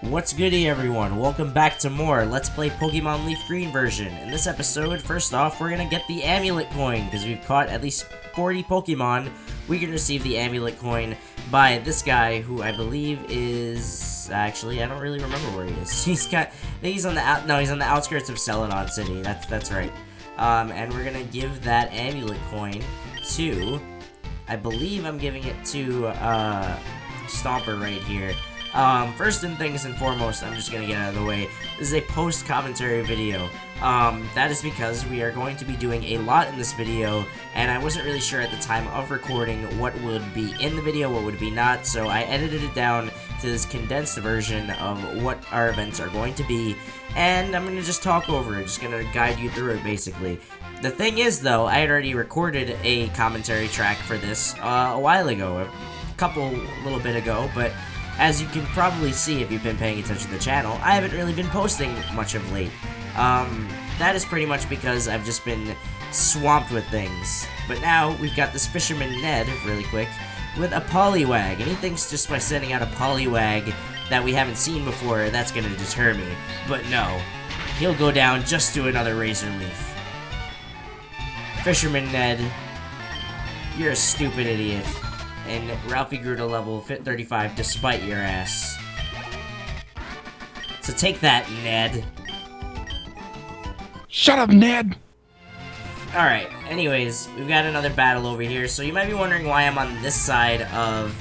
What's goody everyone? Welcome back to more Let's Play Pokemon LeafGreen version. In this episode, first off, we're gonna get the Amulet Coin, because we've caught at least 40 Pokemon. We can receive the Amulet Coin by this guy, who I believe is... Actually, I don't really remember where he is. He's on the outskirts of Celadon City. That's right. And we're gonna give that Amulet Coin to... I believe I'm giving it to, Stomper right here. First and things and foremost, I'm just gonna get out of the way, this is a post-commentary video. That is because we are going to be doing a lot in this video, and I wasn't really sure at the time of recording what would be in the video, what would be not, so I edited it down to this condensed version of what our events are going to be, and I'm gonna just talk over it, just gonna guide you through it, basically. The thing is, though, I had already recorded a commentary track for this, a while ago, a little bit ago, but as you can probably see if you've been paying attention to the channel, I haven't really been posting much of late. That is pretty much because I've just been swamped with things. But now, we've got this Fisherman Ned, really quick, with a Poliwag, and he thinks just by sending out a Poliwag that we haven't seen before, that's gonna deter me. But no, he'll go down just to another Razor Leaf. Fisherman Ned, you're a stupid idiot. And Ralphie grew to level 35 despite your ass. So take that, Ned. Shut up, Ned! Alright, anyways, we've got another battle over here. So you might be wondering why I'm on this side of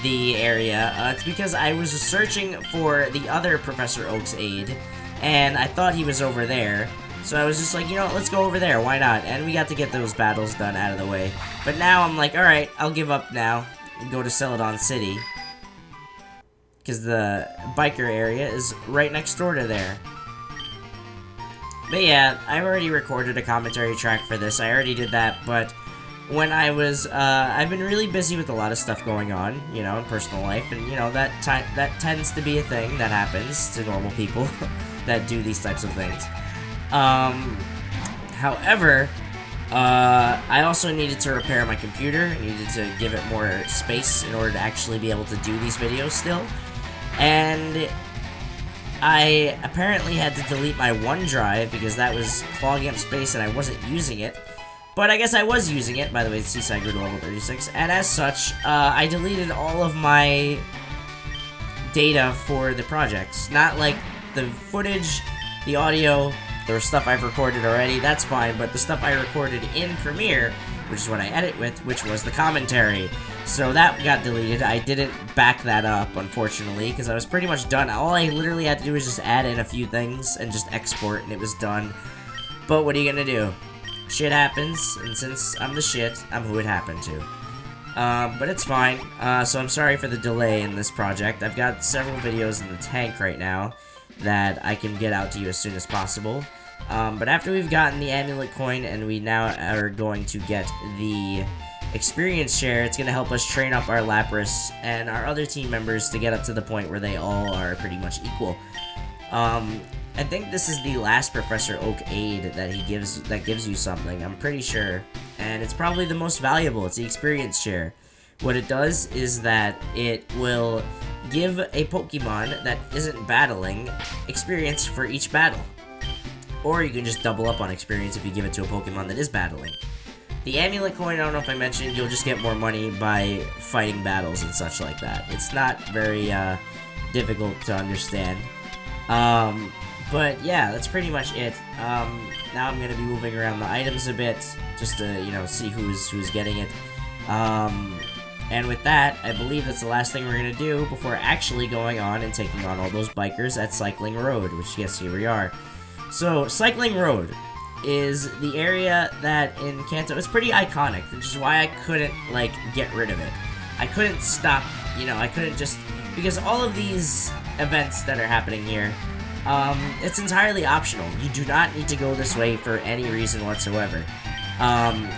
the area. It's because I was searching for the other Professor Oak's aide, and I thought he was over there. So I was just like, you know, let's go over there, why not? And we got to get those battles done out of the way. But now I'm like, alright, I'll give up now and go to Celadon City. Because the biker area is right next door to there. But yeah, I've already recorded a commentary track for this, I already did that, but when I was, I've been really busy with a lot of stuff going on, you know, in personal life, and you know, that tends to be a thing that happens to normal people that do these types of things. However, I also needed to repair my computer. I needed to give it more space in order to actually be able to do these videos still. And I apparently had to delete my OneDrive because that was clogging up space and I wasn't using it. But I guess I was using it. By the way, Seaside grew to level 36. And as such, I deleted all of my data for the projects. Not like the footage, the audio, the stuff I've recorded already, that's fine, but the stuff I recorded in Premiere, which is what I edit with, which was the commentary. So that got deleted. I didn't back that up, unfortunately, because I was pretty much done. All I literally had to do was just add in a few things and just export, and it was done. But what are you gonna do? Shit happens, and since I'm the shit, I'm who it happened to. But it's fine. So I'm sorry for the delay in this project. I've got several videos in the tank right now that I can get out to you as soon as possible. But after we've gotten the Amulet Coin and we now are going to get the experience share, it's going to help us train up our Lapras and our other team members to get up to the point where they all are pretty much equal. I think this is the last Professor Oak aid that gives you something, I'm pretty sure. And it's probably the most valuable, it's the experience share. What it does is that it will give a Pokemon that isn't battling experience for each battle. Or you can just double up on experience if you give it to a Pokemon that is battling. The Amulet Coin, I don't know if I mentioned, you'll just get more money by fighting battles and such like that. It's not very difficult to understand. But yeah, that's pretty much it. Now I'm going to be moving around the items a bit, just to, you know, see who's getting it. And with that, I believe that's the last thing we're going to do before actually going on and taking on all those bikers at Cycling Road, which, yes, here we are. So, Cycling Road is the area that in Kanto is pretty iconic, which is why I couldn't, like, get rid of it. I couldn't stop, you know, I couldn't just, because all of these events that are happening here, it's entirely optional. You do not need to go this way for any reason whatsoever.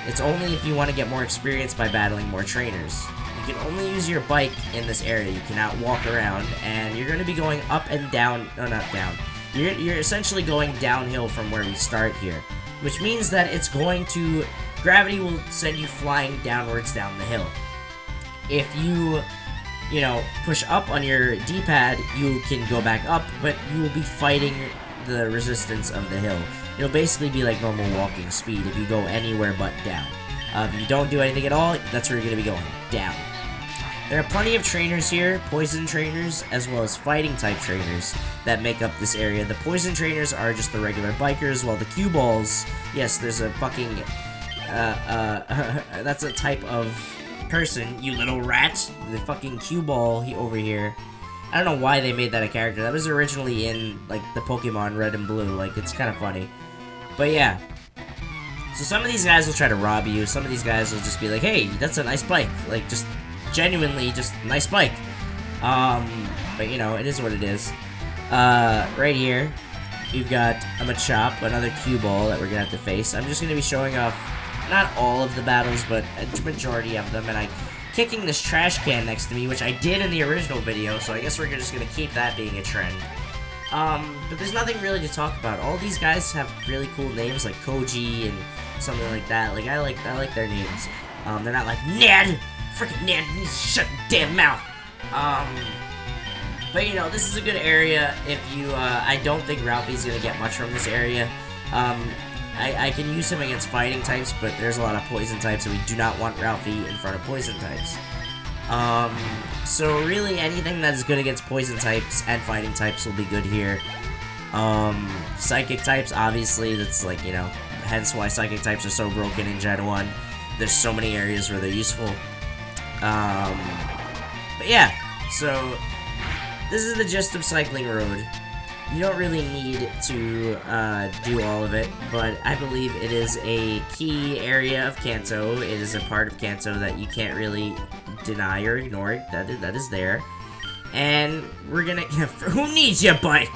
It's only if you want to get more experience by battling more trainers. You can only use your bike in this area. You cannot walk around, and you're going to be going up and down, no, not down. You're essentially going downhill from where we start here, which means that it's going to, gravity will send you flying downwards down the hill. If you you know, push up on your D-pad, you can go back up, but you will be fighting the resistance of the hill. It'll basically be like normal walking speed if you go anywhere but down. If you don't do anything at all, that's where you're going to be going, down. There are plenty of trainers here, poison trainers, as well as fighting type trainers that make up this area. The poison trainers are just the regular bikers, while the cue balls, yes, there's a fucking, that's a type of person, you little rat. The fucking cue ball over here. I don't know why they made that a character. That was originally in, like, the Pokemon Red and Blue. Like, it's kind of funny. But yeah. So some of these guys will try to rob you. Some of these guys will just be like, hey, that's a nice bike. Like, just genuinely just nice bike. But you know, it is what it is. Right here, we've got a Machop, another cue ball that we're gonna have to face. I'm just gonna be showing off not all of the battles, but a majority of them, and I'm kicking this trash can next to me, which I did in the original video, so I guess we're just gonna keep that being a trend. But there's nothing really to talk about. All these guys have really cool names, like Koji and something like that. Like, I like their names. They're not like, Ned! Freaking Ned, you need to shut your damn mouth! But you know, this is a good area if you, I don't think Ralphie's gonna get much from this area. I can use him against fighting types, but there's a lot of poison types, and we do not want Ralphie in front of poison types. So really anything that's good against poison types and fighting types will be good here. Psychic types, obviously, that's like, you know, hence why psychic types are so broken in Gen 1. There's so many areas where they're useful. But yeah, so this is the gist of Cycling Road. You don't really need to do all of it, but I believe it is a key area of Kanto. It is a part of Kanto that you can't really deny or ignore. That is there. And we're gonna... Who needs your bike?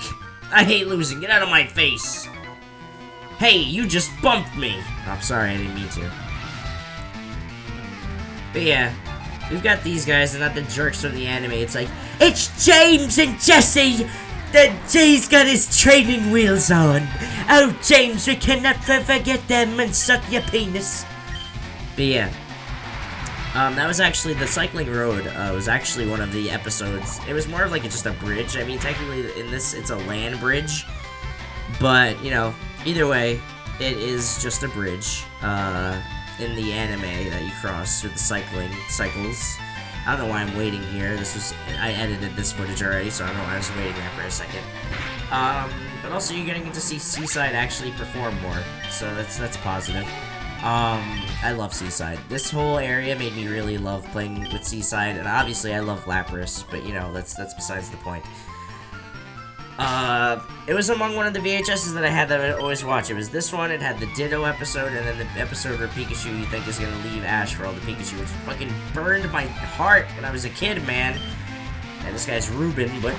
I hate losing. Get out of my face. Hey, you just bumped me. Oh, I'm sorry, I didn't mean to. But yeah, we've got these guys and not the jerks from the anime. It's like, it's James and Jesse! Jay's got his training wheels on. Oh, James, we cannot forget them and suck your penis. But yeah. That was actually, the Cycling Road, was actually one of the episodes. It was more of like just a bridge. I mean, technically in this, it's a land bridge. But, you know, either way, it is just a bridge, in the anime that you cross with the cycles. I don't know why I'm waiting here. I edited this footage already, so I don't know why I was waiting there for a second. But also you're gonna get to see Seaside actually perform more, so that's positive. I love Seaside. This whole area made me really love playing with Seaside, and obviously I love Lapras, but you know, that's besides the point. It was among one of the VHSs that I had that I always watch. It was this one, it had the Ditto episode, and then the episode where Pikachu you think is gonna leave Ash for all the Pikachu, which fucking burned my heart when I was a kid, man. And this guy's Ruben, but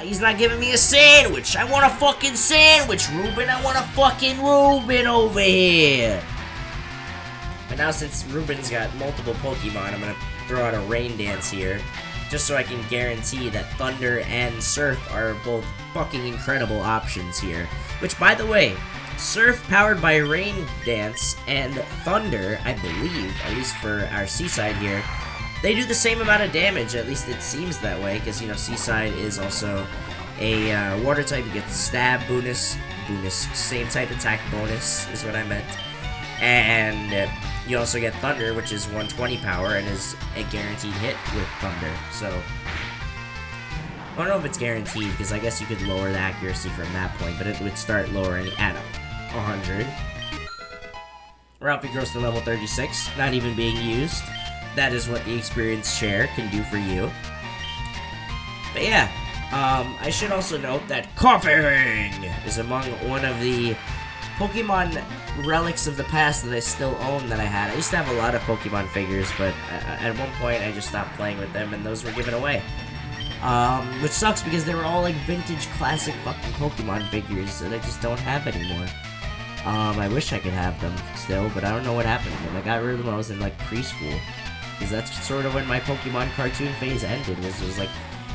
he's not giving me a sandwich. I want a fucking sandwich, Ruben. I want a fucking Ruben over here. But now since Ruben's got multiple Pokemon, I'm gonna throw out a rain dance here. Just so I can guarantee that Thunder and Surf are both fucking incredible options here. Which, by the way, Surf powered by Rain Dance and Thunder, I believe, at least for our Seaside here, they do the same amount of damage, at least it seems that way, because, you know, Seaside is also a water type. You get stab bonus, same type attack bonus is what I meant. And you also get Thunder, which is 120 power and is a guaranteed hit with Thunder. So, I don't know if it's guaranteed, because I guess you could lower the accuracy from that point, but it would start lowering at 100. Ralphie grows to level 36, not even being used. That is what the experience share can do for you. But yeah, I should also note that Coughing is among one of the Pokemon relics of the past that I still own that I had. I used to have a lot of Pokemon figures, but at one point I just stopped playing with them and those were given away. Which sucks because they were all like vintage classic fucking Pokemon figures that I just don't have anymore. I wish I could have them still, but I don't know what happened to them. I got rid of them when I was in like preschool. Because that's sort of when my Pokemon cartoon phase ended, was like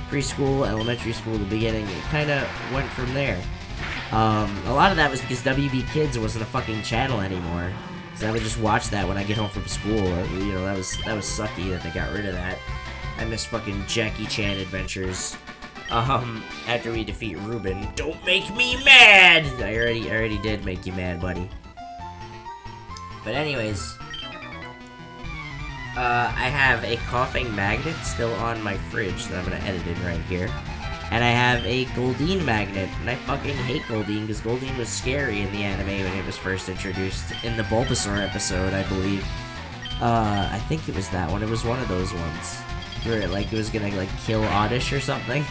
preschool, elementary school, the beginning. It kind of went from there. A lot of that was because WB Kids wasn't a fucking channel anymore. So I would just watch that when I get home from school. You know, that was sucky that they got rid of that. I miss fucking Jackie Chan adventures. After we defeat Ruben. Don't make me mad! I already did make you mad, buddy. But anyways, I have a coughing magnet still on my fridge that I'm gonna edit in right here. And I have a Goldeen magnet, and I fucking hate Goldeen, because Goldeen was scary in the anime when it was first introduced in the Bulbasaur episode, I believe. I think it was that one. It was one of those ones where it was gonna like kill Oddish or something.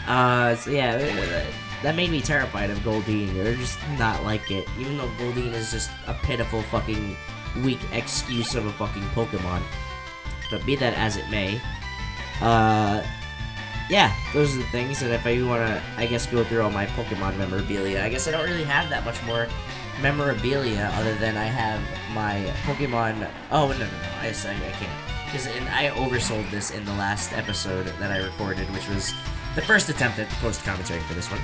So yeah, that made me terrified of Goldeen, or just not like it, even though Goldeen is just a pitiful fucking weak excuse of a fucking Pokemon. But be that as it may, yeah, those are the things. And if I want to, I guess, go through all my Pokemon memorabilia, I guess I don't really have that much more memorabilia other than I have my Pokemon. Oh, no, I can't. Because I oversold this in the last episode that I recorded, which was the first attempt at post-commentary for this one.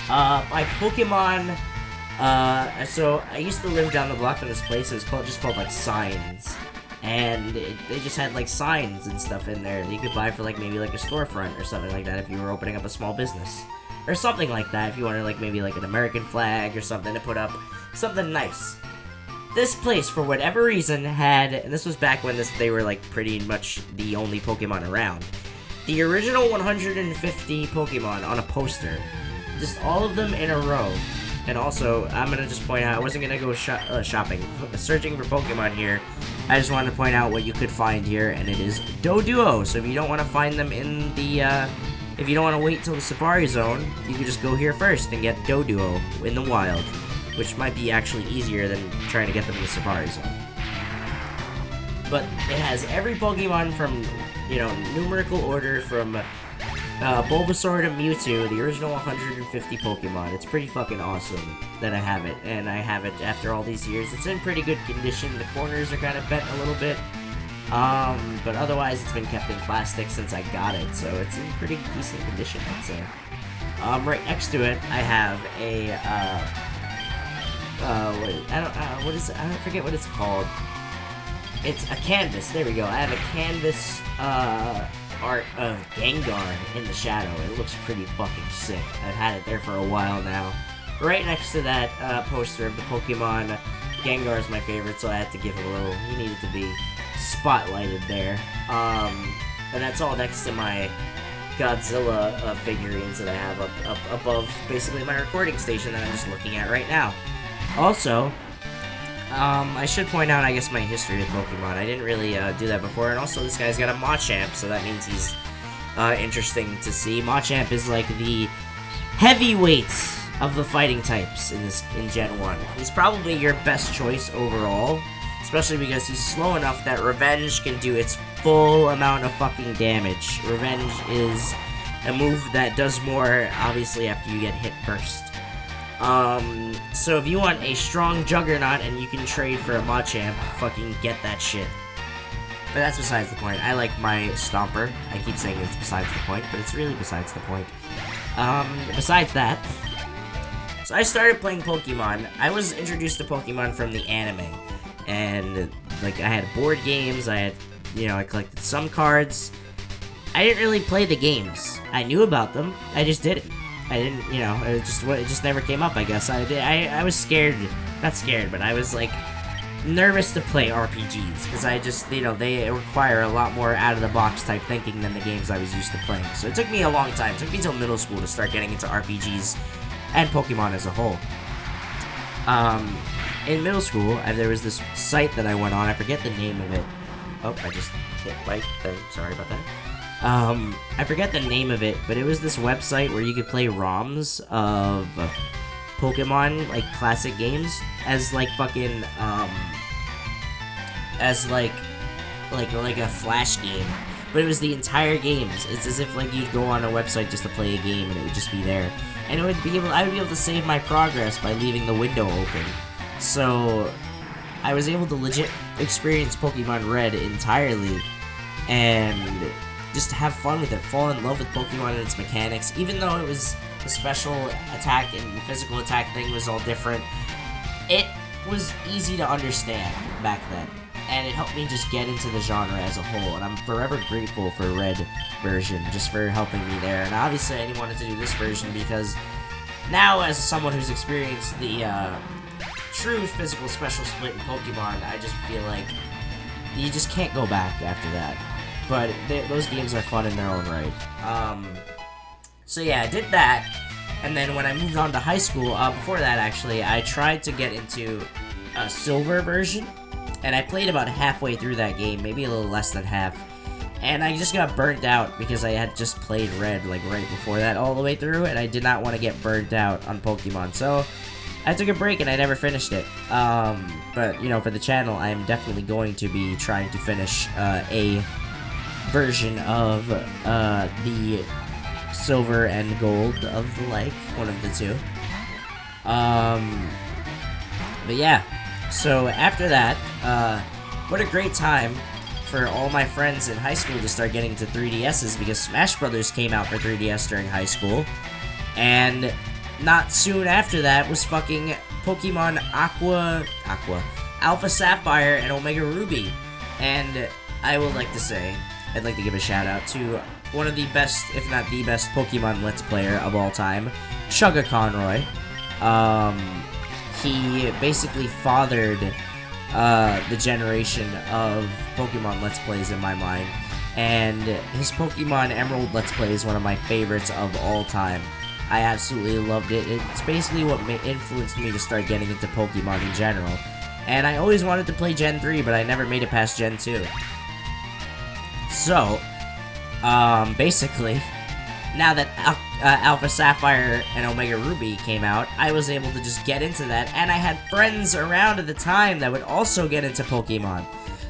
My Pokemon, so I used to live down the block from this place. It was just called like Signs. And they just had like signs and stuff in there that you could buy for like maybe like a storefront or something like that if you were opening up a small business. Or something like that if you wanted like maybe like an American flag or something to put up. Something nice. This place, for whatever reason, had, and this was back when they were like pretty much the only Pokemon around, the original 150 Pokemon on a poster. Just all of them in a row. And also, I'm gonna just point out, I wasn't gonna go shopping, searching for Pokemon here. I just wanted to point out what you could find here, and it is Doduo. So if you don't want to find them in the, if you don't want to wait till the Safari Zone, you can just go here first and get Doduo in the wild, which might be actually easier than trying to get them in the Safari Zone. But it has every Pokemon from, numerical order from Bulbasaur to Mewtwo, the original 150 Pokemon. It's pretty fucking awesome that I have it, and I have it after all these years. It's in pretty good condition. The corners are kind of bent a little bit, but otherwise it's been kept in plastic since I got it, so it's in pretty decent condition, I'd say. Right next to it, I have a, what is it? I forget what it's called. It's a canvas, there we go. I have a canvas, art of Gengar in the shadow. It looks pretty fucking sick. I've had it there for a while now. Right next to that poster of the Pokemon, Gengar is my favorite, so I had to give it a little, he needed to be spotlighted there. And that's all next to my Godzilla figurines that I have up above basically my recording station that I'm just looking at right now. Also, I should point out, I guess, my history with Pokemon. I didn't really do that before, and also this guy's got a Machop, so that means he's interesting to see. Machop is like the heavyweight of the fighting types in Gen 1. He's probably your best choice overall, especially because he's slow enough that Revenge can do its full amount of fucking damage. Revenge is a move that does more, obviously, after you get hit first. So if you want a strong Juggernaut and you can trade for a Machop, fucking get that shit. But that's besides the point. I like my Stomper. I keep saying it's besides the point, but it's really besides the point. Besides that, so I started playing Pokemon. I was introduced to Pokemon from the anime. And, like, I had board games, I had, I collected some cards. I didn't really play the games. I knew about them, I just didn't. I didn't, it just never came up, I guess. I was scared, not scared, but I was, like, nervous to play RPGs, because I just, they require a lot more out-of-the-box type thinking than the games I was used to playing. So it took me a long time. It took me until middle school to start getting into RPGs and Pokemon as a whole. In middle school, there was this site that I went on. I forget the name of it. Oh, I just hit right there. Sorry about that. I forget the name of it, but it was this website where you could play ROMs of Pokemon, like, classic games, as, like, fucking, as, like a Flash game. But it was the entire games. It's as if, like, you'd go on a website just to play a game, and it would just be there. And I would be able to save my progress by leaving the window open. So, I was able to legit experience Pokemon Red entirely, and just have fun with it, fall in love with Pokemon and its mechanics. Even though it was the special attack and physical attack thing was all different, it was easy to understand back then. and it helped me just get into the genre as a whole, and I'm forever grateful for Red version, just for helping me there. And obviously I wanted to do this version because now, as someone who's experienced the true physical special split in Pokemon, I just feel like you just can't go back after that. But those games are fun in their own right. So yeah, I did that, and then when I moved on to high school, before that actually, I tried to get into a Silver version, and I played about halfway through that game, maybe a little less than half, and I just got burnt out because I had just played Red, like, right before that all the way through, and I did not want to get burnt out on Pokemon, so I took a break and I never finished it. But, you know, for the channel, I'm definitely going to be trying to finish a version of the Silver and Gold of the like, one of the two. But yeah, so after that, what a great time for all my friends in high school to start getting into 3DSs, because Smash Brothers came out for 3DS during high school, and not soon after that was fucking Pokemon Alpha Sapphire and Omega Ruby. And I would like to say, I'd like to give a shout out to one of the best, if not the best, Pokemon Let's Player of all time, Chugga Conroy. He basically fathered the generation of Pokemon Let's Plays in my mind, and his Pokemon Emerald Let's Play is one of my favorites of all time. I absolutely loved it. It's basically what influenced me to start getting into Pokemon in general, and I always wanted to play Gen 3, but I never made it past Gen 2. So, basically, now that Alpha Sapphire and Omega Ruby came out, I was able to just get into that, and I had friends around at the time that would also get into Pokemon.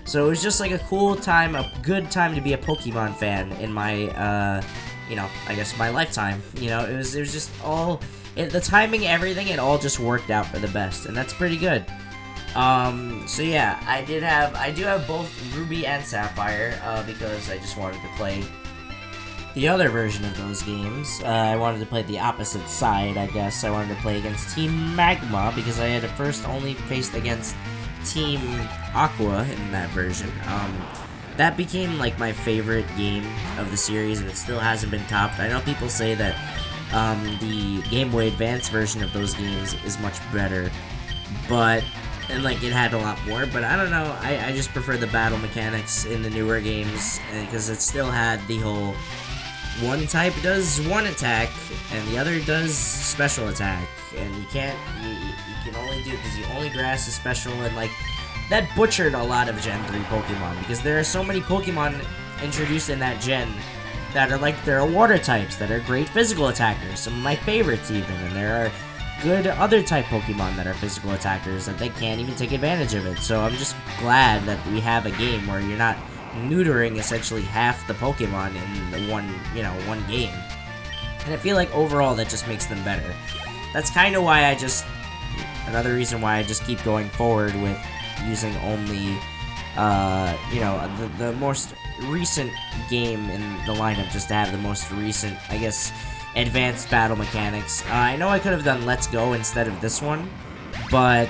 So it was just like a cool time, a good time to be a Pokemon fan in my, you know, I guess my lifetime. You know, it was just all, the timing, everything, it all just worked out for the best, and that's pretty good. So yeah, I do have both Ruby and Sapphire, because I just wanted to play the other version of those games. I wanted to play the opposite side, I guess. I wanted to play against Team Magma, because I had first only faced against Team Aqua in that version. That became, like, my favorite game of the series, and it still hasn't been topped. I know people say that, the Game Boy Advance version of those games is much better, but, and, like, it had a lot more, but I don't know, I just prefer the battle mechanics in the newer games, because it still had the whole one type does one attack, and the other does special attack, and you can only do, because you only grass is special, and, like, that butchered a lot of Gen 3 Pokemon, because there are so many Pokemon introduced in that gen that are, like, there are water types that are great physical attackers, some of my favorites even, and there are good other type Pokemon that are physical attackers that they can't even take advantage of it. So I'm just glad that we have a game where you're not neutering essentially half the Pokemon in the one game. And I feel like overall that just makes them better. That's kind of why another reason why I just keep going forward with using only, the most recent game in the lineup, just to have the most recent, I guess, advanced battle mechanics. I know I could have done Let's Go instead of this one, but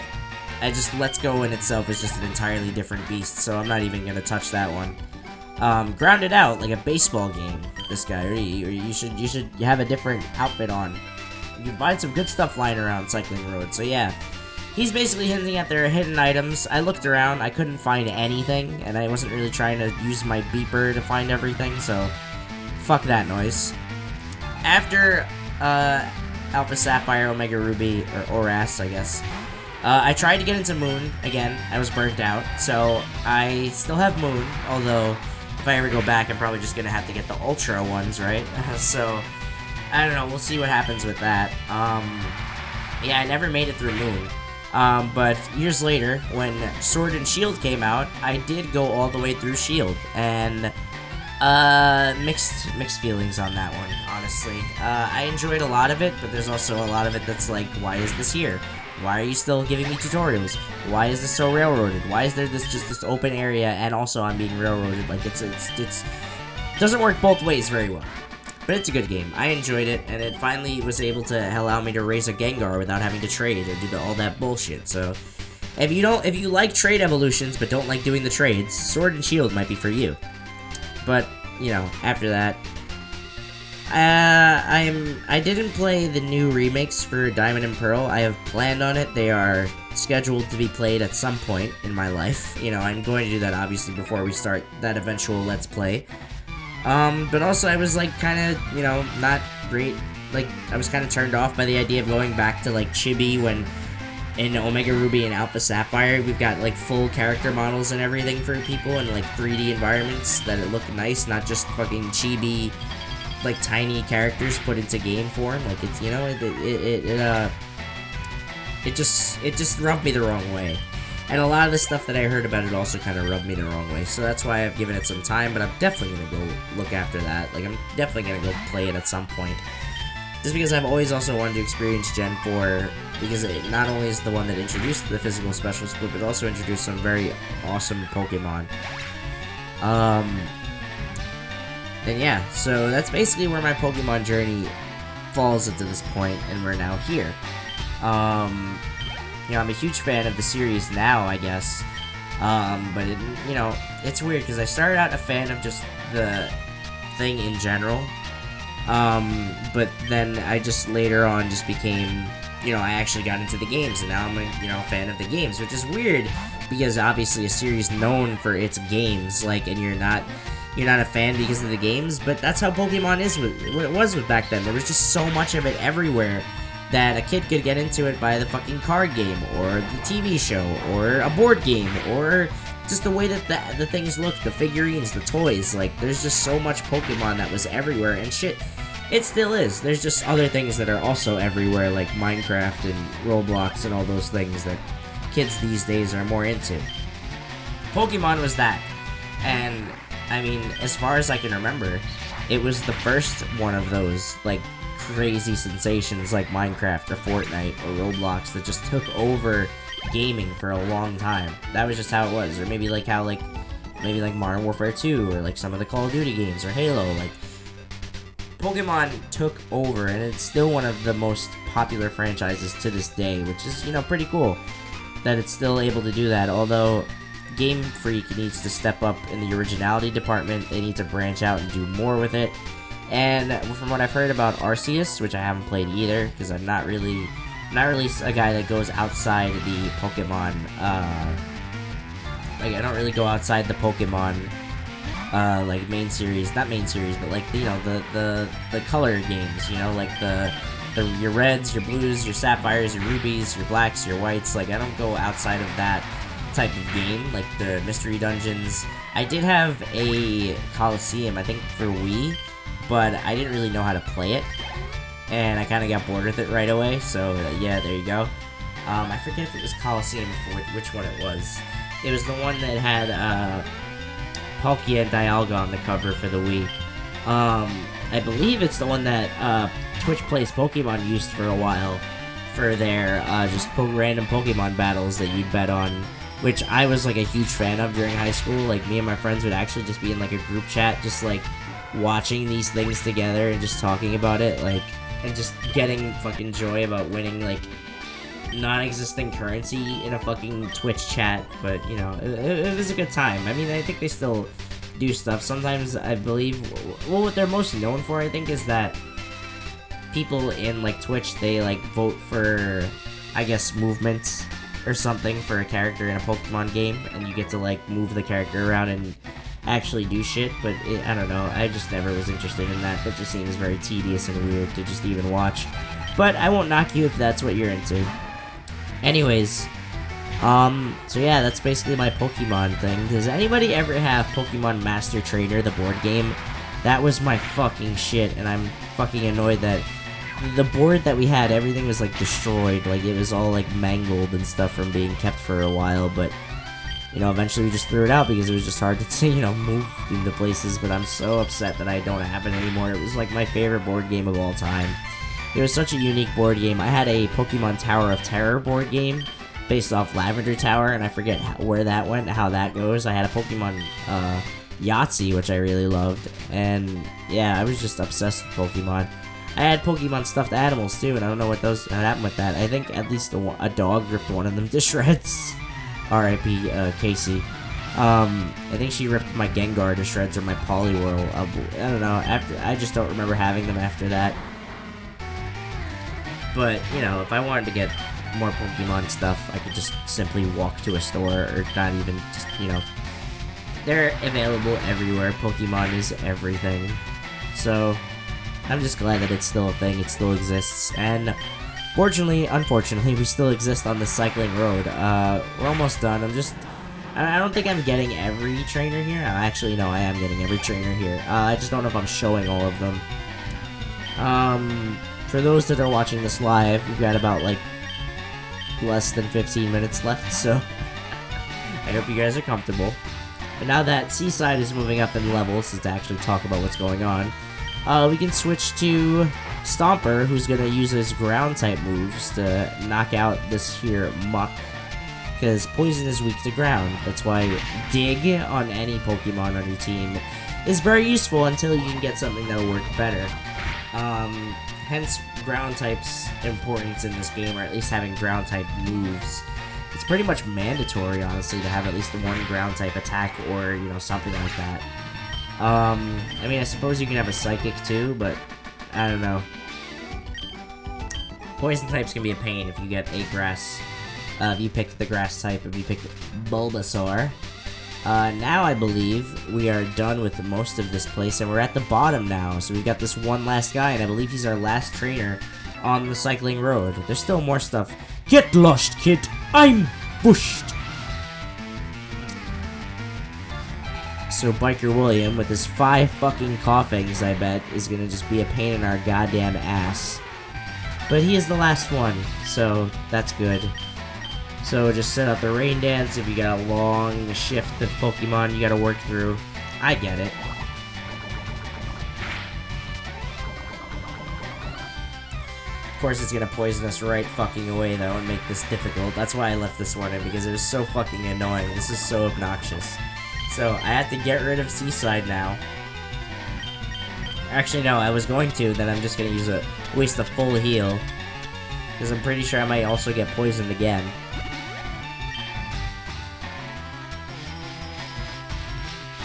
Let's Go in itself is just an entirely different beast, so I'm not even gonna touch that one. Grounded Out, like a baseball game, this guy, or you should have a different outfit on. You can find some good stuff lying around Cycling Road, so yeah. He's basically hinting at their hidden items. I looked around, I couldn't find anything, and I wasn't really trying to use my beeper to find everything, so fuck that noise. After Alpha Sapphire, Omega Ruby, or ORAS, I guess, I tried to get into Moon. Again, I was burnt out, so I still have Moon, although if I ever go back, I'm probably just gonna have to get the Ultra ones, right? So, I don't know, we'll see what happens with that. Yeah, I never made it through Moon. But years later, when Sword and Shield came out, I did go all the way through Shield, and mixed feelings on that one, honestly. I enjoyed a lot of it, but there's also a lot of it that's like, why is this here? Why are you still giving me tutorials? Why is this so railroaded? Why is there just this open area, and also I'm being railroaded? Like, it's doesn't work both ways very well. But it's a good game. I enjoyed it, and it finally was able to allow me to raise a Gengar without having to trade or do all that bullshit. So, If you like trade evolutions but don't like doing the trades, Sword and Shield might be for you. But, you know, after that, I didn't play the new remakes for Diamond and Pearl. I have planned on it. They are scheduled to be played at some point in my life. You know, I'm going to do that obviously before we start that eventual Let's Play. But also I was like kind of, you know, not great. Like, I was kind of turned off by the idea of going back to like Chibi when in Omega Ruby and Alpha Sapphire we've got like full character models and everything for people and like 3D environments that it look nice, not just fucking chibi like tiny characters put into game form. Like, it's, you know, it just rubbed me the wrong way. And a lot of the stuff that I heard about it also kind of rubbed me the wrong way. So that's why I've given it some time, but I'm definitely gonna go look after that. Like, I'm definitely gonna go play it at some point. Just because I've always also wanted to experience Gen 4, because it not only is the one that introduced the physical special split, but also introduced some very awesome Pokemon. And yeah, so that's basically where my Pokemon journey falls into this point, and we're now here. You know, I'm a huge fan of the series now, I guess. But it, you know, it's weird because I started out a fan of just the thing in general. But then I just later on just became, you know, I actually got into the games, and now I'm a, you know, fan of the games, which is weird because obviously a series known for its games, like, and you're not a fan because of the games, but that's how Pokemon was back then. There was just so much of it everywhere that a kid could get into it by the fucking card game, or the TV show, or a board game, or just the way that the things look, the figurines, the toys. Like, there's just so much Pokemon that was everywhere, and shit, it still is. There's just other things that are also everywhere, like Minecraft and Roblox and all those things that kids these days are more into. Pokemon was that, and I mean, as far as I can remember, it was the first one of those, like, crazy sensations like Minecraft or Fortnite or Roblox that just took over gaming for a long time. That was just how it was. Or maybe like how, like, maybe like Modern Warfare 2 or like some of the Call of Duty games or Halo. Like, Pokemon took over, and it's still one of the most popular franchises to this day, which is, you know, pretty cool that it's still able to do that. Although Game Freak needs to step up in the originality department. They need to branch out and do more with it. And from what I've heard about Arceus, which I haven't played either, because I'm not really a guy that goes outside the Pokemon, like, I don't really go outside the Pokemon, like, main series, not main series, but like, you know, the color games, you know, like your reds, your blues, your sapphires, your rubies, your blacks, your whites. Like, I don't go outside of that type of game, like the mystery dungeons. I did have a Coliseum, I think, for Wii, but I didn't really know how to play it, and I kind of got bored with it right away, so yeah, there you go. I forget if it was Coliseum or which one it was. It was the one that had Palkia and Dialga on the cover for the Wii. I believe it's the one that Twitch Plays Pokemon used for a while for their just random Pokemon battles that you'd bet on, which I was like a huge fan of during high school. Like, me and my friends would actually just be in like a group chat, just like watching these things together and just talking about it, like, and just getting fucking joy about winning like non-existent currency in a fucking Twitch chat. But, you know, it was a good time. I mean, I think they still do stuff sometimes. I believe, well, what they're most known for, I think, is that people in like Twitch, they like vote for, I guess, movements or something for a character in a Pokemon game, and you get to like move the character around and actually do shit. But I don't know, I just never was interested in that. That just seems very tedious and weird to just even watch. But I won't knock you if that's what you're into. Anyways, so yeah, that's basically my Pokemon thing. Does anybody ever have Pokemon Master Trainer, the board game? That was my fucking shit, and I'm fucking annoyed that the board that we had, everything was like destroyed. Like, it was all like mangled and stuff from being kept for a while, but, you know, eventually we just threw it out because it was just hard to, you know, move into places. But I'm so upset that I don't have it anymore. It was like my favorite board game of all time. It was such a unique board game. I had a Pokemon Tower of Terror board game based off Lavender Tower, and I forget where that went, how that goes. I had a Pokemon Yahtzee, which I really loved, and yeah, I was just obsessed with Pokemon. I had Pokemon stuffed animals too, and I don't know what happened with that. I think at least a dog ripped one of them to shreds. R.I.P. Casey. I think she ripped my Gengar to shreds or my Poliwhirl. I don't know. I just don't remember having them after that. But, you know, if I wanted to get more Pokemon stuff, I could just simply walk to a store, or not even just, you know. They're available everywhere. Pokemon is everything. So, I'm just glad that it's still a thing. It still exists. And, unfortunately, we still exist on the cycling road. We're almost done. I don't think I'm getting every trainer here. Actually, no, I am getting every trainer here. I just don't know if I'm showing all of them. For those that are watching this live, we've got about, like, less than 15 minutes left, so I hope you guys are comfortable. But now that Seaside is moving up in levels, to actually talk about what's going on, we can switch to Stomper, who's going to use his ground-type moves to knock out this here Muck, because Poison is weak to ground. That's why Dig on any Pokemon on your team is very useful until you can get something that'll work better. Hence, ground-type's importance in this game, or at least having ground-type moves. It's pretty much mandatory, honestly, to have at least one ground-type attack or, you know, something like that. I mean, I suppose you can have a Psychic too, but I don't know. Poison types can be a pain if you get a grass. If you pick the grass type, if you pick Bulbasaur. Now I believe we are done with most of this place, and we're at the bottom now. So we've got this one last guy, and I believe he's our last trainer on the cycling road. There's still more stuff. Get lost, kid! I'm bushed! So Biker William, with his 5 fucking coughings, I bet, is gonna just be a pain in our goddamn ass. But he is the last one, so that's good. So just set out the rain dance if you got a long shift of Pokemon you gotta work through. I get it. Of course it's gonna poison us right fucking away though and make this difficult. That's why I left this one in, because it was so fucking annoying. This is so obnoxious. So I have to get rid of Seaside now. Actually no, I was going to, then I'm just gonna waste a full heal. Because I'm pretty sure I might also get poisoned again.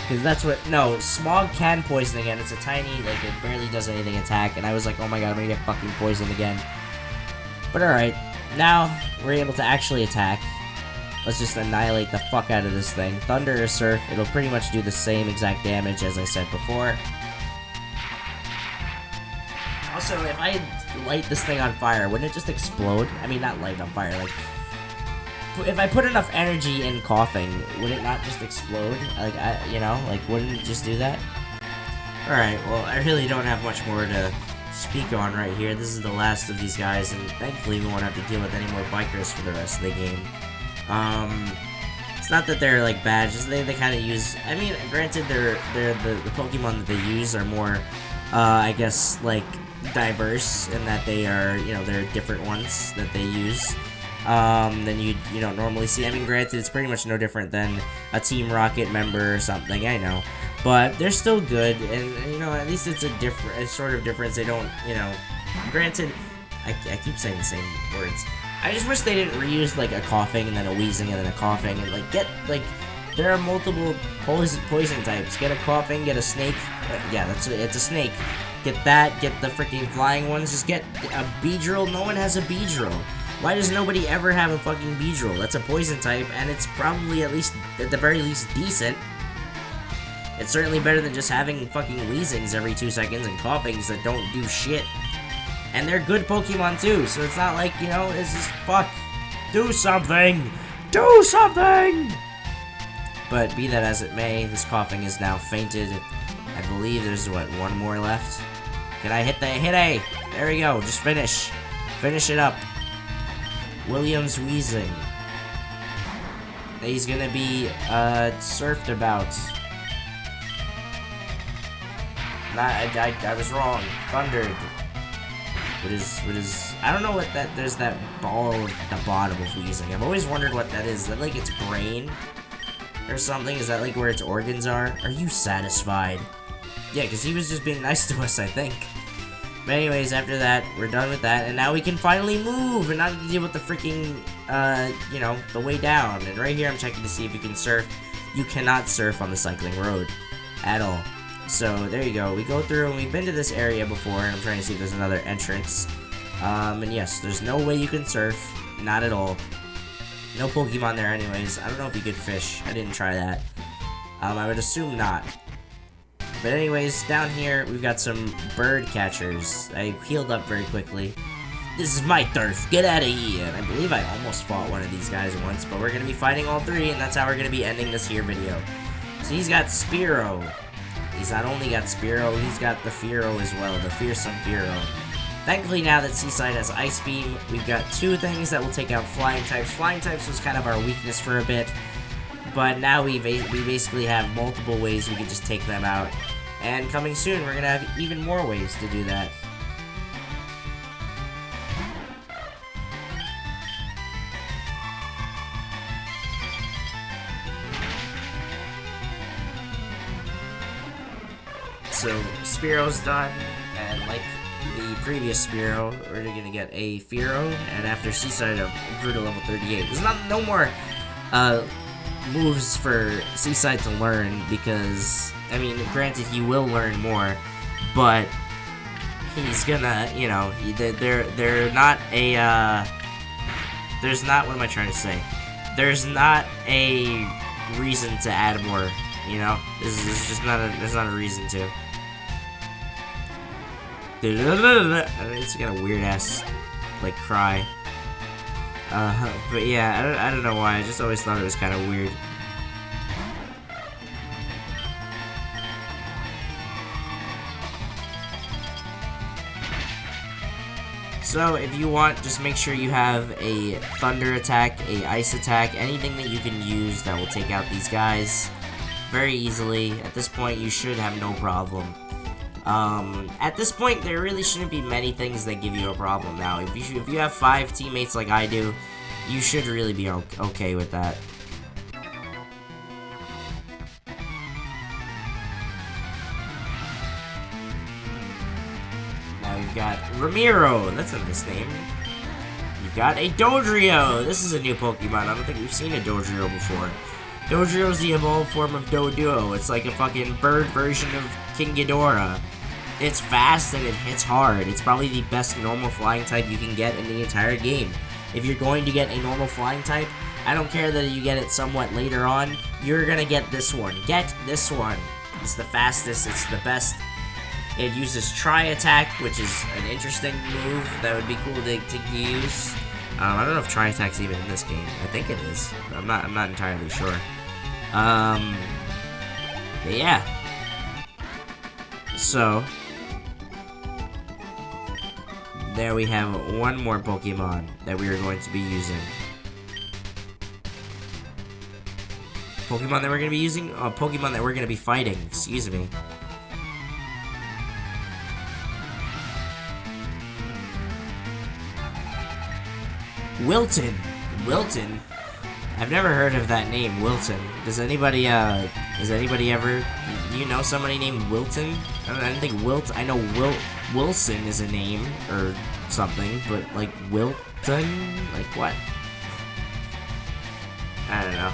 Because that's what, no, Smog can poison again. It's a tiny, like, it barely does anything attack. And I was like, oh my god, I'm gonna get fucking poisoned again. But alright, now we're able to actually attack. Let's just annihilate the fuck out of this thing. Thunder or Surf, it'll pretty much do the same exact damage as I said before. Also, if I light this thing on fire, wouldn't it just explode? I mean, not light on fire, like... If I put enough energy in coughing, would it not just explode? Like, you know, like, wouldn't it just do that? Alright, well, I really don't have much more to speak on right here. This is the last of these guys, and thankfully we won't have to deal with any more bikers for the rest of the game. It's not that they're, like, bad, just they kind of use... I mean, granted, the Pokemon that they use are more, I guess, like, diverse in that they are, you know, there are different ones that they use. Than you don't normally see. I mean, granted, it's pretty much no different than a Team Rocket member or something, I know. But they're still good, and, you know, at least it's a sort of difference. They don't, you know, granted, I keep saying the same words. I just wish they didn't reuse, like, a coughing, and then a wheezing, and then a coughing, and, like, there are multiple poison types. Get a coughing, get a snake, yeah, it's a snake. Get that, get the freaking flying ones, just get a Beedrill. No one has a Beedrill. Why does nobody ever have a fucking Beedrill? That's a poison type, and it's probably at the very least, decent. It's certainly better than just having fucking wheezings every 2 seconds and coughings that don't do shit. And they're good Pokemon too, so it's not like, you know, it's just, fuck, do something! Do something! But be that as it may, this coughing is now fainted. I believe there's, what, one more left? Can I hit A? There we go, just finish. Finish it up. William's wheezing. He's gonna be, surfed about. I was wrong. Thundered. What is, I don't know what there's that ball at the bottom of wheezing. I've always wondered what that is. Is that like its brain? Or something? Is that like where its organs are? Are you satisfied? Yeah, because he was just being nice to us, I think. But anyways, after that, we're done with that, and now we can finally move and not have to deal with the freaking, you know, the way down. And right here, I'm checking to see if you can surf. You cannot surf on the cycling road at all. So there you go. We go through, and we've been to this area before, and I'm trying to see if there's another entrance. And yes, there's no way you can surf. Not at all. No Pokemon there anyways. I don't know if you could fish. I didn't try that. I would assume not. But anyways, down here, we've got some bird catchers. I healed up very quickly. This is my turf. Get out of here. And I believe I almost fought one of these guys once, but we're going to be fighting all three, and that's how we're going to be ending this here video. So he's got Spearow. He's not only got Spearow, he's got the Fearow as well, the Fearsome Fearow. Thankfully, now that Seaside has Ice Beam, we've got two things that will take out Flying types. Flying types was kind of our weakness for a bit, but now we basically have multiple ways we can just take them out. And coming soon, we're going to have even more ways to do that. So, Spearow's done, and like the previous Spearow, we're going to get a Fearow, and after Seaside, grew to level 38. There's no more moves for Seaside to learn, because, I mean, granted, he will learn more, but he's gonna, you know, they're not a, there's not, what am I trying to say? There's not a reason to add more, you know? There's just not a, there's not a reason to. It's got a weird ass, like, cry. But yeah, I don't know why, I just always thought it was kind of weird. So, if you want, just make sure you have a thunder attack, a ice attack, anything that you can use that will take out these guys very easily. At this point, you should have no problem. At this point, there really shouldn't be many things that give you a problem. Now, if you have 5 teammates like I do, you should really be okay with that. Now you've got Ramiro, that's a nice name. You've got a Dodrio, this is a new Pokemon, I don't think we've seen a Dodrio before. Dodrio's the evolved form of Doduo, it's like a fucking bird version of King Ghidorah. It's fast and it hits hard. It's probably the best normal flying type you can get in the entire game. If you're going to get a normal flying type, I don't care that you get it somewhat later on, you're gonna get this one. Get this one. It's the fastest, it's the best. It uses Tri-Attack, which is an interesting move that would be cool to use. I don't know if Tri-Attack's even in this game. I think it is. I'm not entirely sure. But yeah. So there we have one more Pokemon that we are going to be using. Pokemon that we're going to be using? Oh, Pokemon that we're going to be fighting. Excuse me. Wilton. Wilton? I've never heard of that name, Wilton. Does anybody ever... Do you know somebody named Wilton? I don't think I know Wilson is a name, or something, but, like, Wilton? Like, what? I don't know.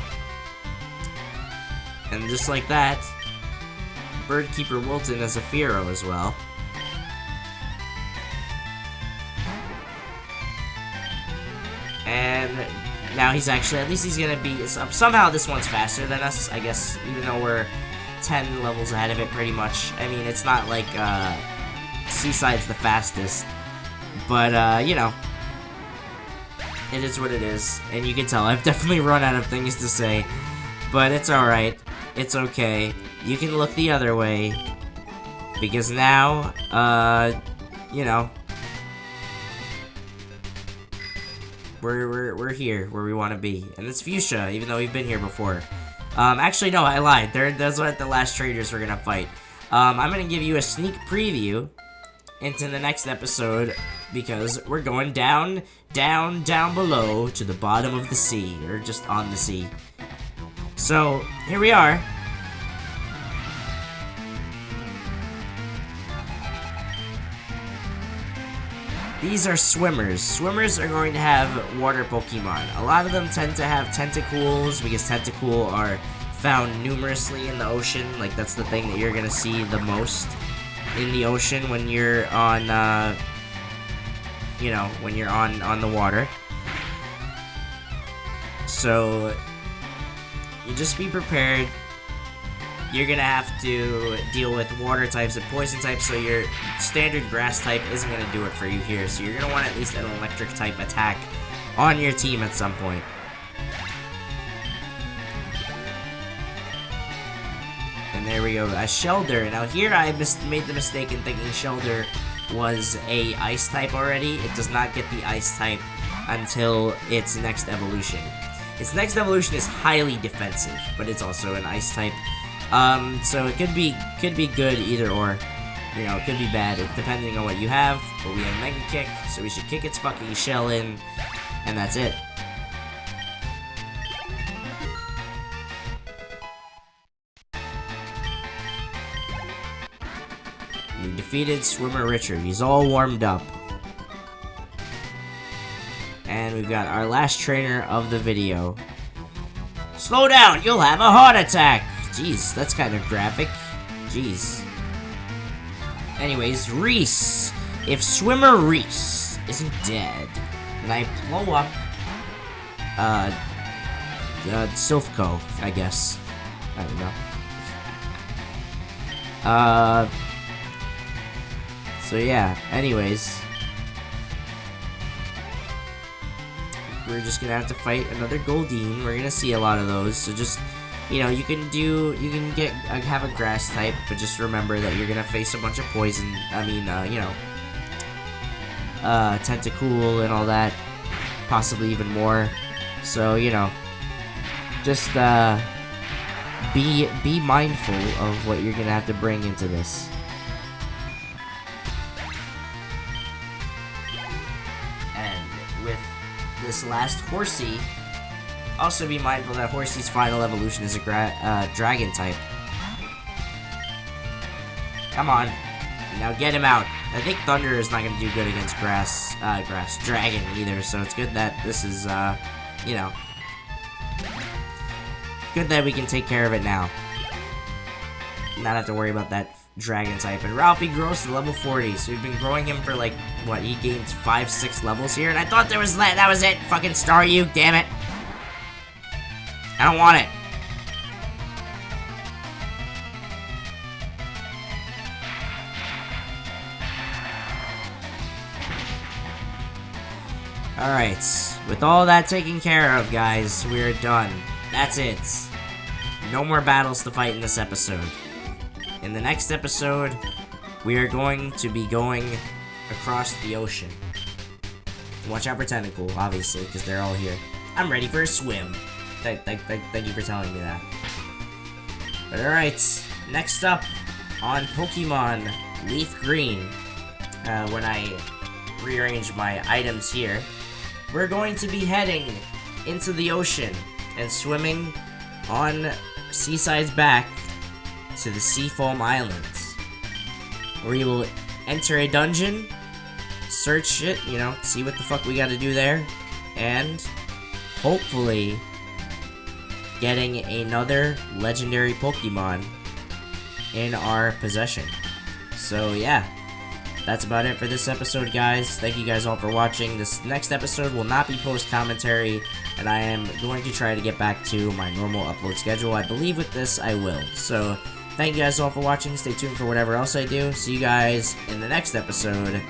And just like that, Birdkeeper Wilton has a Fearow as well. And now he's actually, at least he's gonna be, somehow this one's faster than us, I guess, even though we're 10 levels ahead of it pretty much. I mean, it's not like, Seaside's the fastest, but, you know, it is what it is, and you can tell I've definitely run out of things to say, but it's alright, it's okay, you can look the other way, because now, you know, we're here where we want to be, and it's Fuchsia, even though we've been here before. Actually, no, I lied. Those are the last traders we're gonna fight. I'm gonna give you a sneak preview into the next episode, because we're going down below to the bottom of the sea, or just on the sea. So, here we are. these are swimmers. Swimmers are going to have water Pokemon. A lot of them tend to have Tentacools because Tentacool are found numerously in the ocean. Like, that's the thing that you're gonna see the most in the ocean when you're on, you know, when you're on the water. So, you just be prepared. You're gonna have to deal with water types and poison types, so your standard grass type isn't gonna do it for you here. So you're gonna want at least an electric type attack on your team at some point. And there we go, a Shelder. Now here I made the mistake in thinking Shelder was a ice type already. It does not get the ice type until its next evolution. Its next evolution is highly defensive, but it's also an ice type. So it could be good either or. You know, it could be bad depending on what you have. But we have Mega Kick, so we should kick its fucking shell in, and that's it. We defeated Swimmer Richard. He's all warmed up. And we've got our last trainer of the video. Slow down, you'll have a heart attack! Jeez, that's kind of graphic. Jeez. Anyways, Reese. If Swimmer Reese isn't dead, then I blow up, Silphco, I guess. I don't know. So yeah, anyways. We're just gonna have to fight another Goldeen. We're gonna see a lot of those, so just, you know, you can have a grass type, but just remember that you're gonna face a bunch of poison, you know, Tentacool and all that, possibly even more. So, you know, just, be mindful of what you're gonna have to bring into this. And with this last Horsey, also be mindful that Horsey's final evolution is a dragon type. Come on. Now get him out. I think Thunder is not going to do good against Dragon either, so it's good that this is, you know, good that we can take care of it now. Not have to worry about that Dragon type. And Ralphie grows to level 40, so we've been growing him for, like, what, he gained 5-6 levels here, and I thought that was it. Fucking Staryu, damn it. I don't want it. Alright, with all that taken care of, guys, we're done. That's it. No more battles to fight in this episode. In the next episode, we are going to be going across the ocean. Watch out for Tentacool, obviously, because they're all here. I'm ready for a swim. Thank you for telling me that. But alright, next up on Pokemon LeafGreen, when I rearrange my items here, we're going to be heading into the ocean and swimming on Seaside's back to the Seafoam Islands, where you will enter a dungeon, search it, you know, see what the fuck we gotta do there, and hopefully getting another legendary Pokemon in our possession. So yeah, that's about it for this episode, guys. Thank you guys all for watching. This next episode will not be post-commentary, and I am going to try to get back to my normal upload schedule. I believe with this I will. So thank you guys all for watching. Stay tuned for whatever else I do. See you guys in the next episode.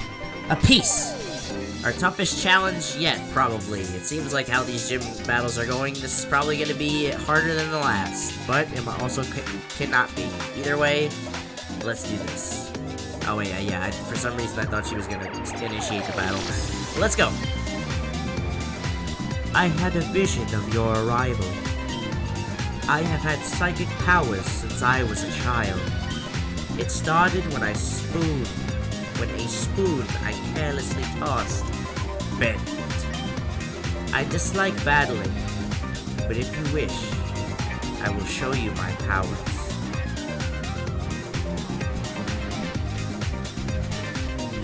A peace! Our toughest challenge yet, probably. It seems like how these gym battles are going, this is probably going to be harder than the last, but it also cannot be. Either way, let's do this. Oh wait, yeah, for some reason I thought she was going to initiate the battle. Let's go! I had a vision of your arrival. I have had psychic powers since I was a child. It started when a spoon I carelessly tossed bent. I dislike battling, but if you wish, I will show you my powers.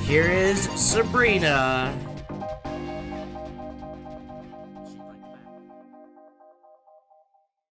here is Sabrina.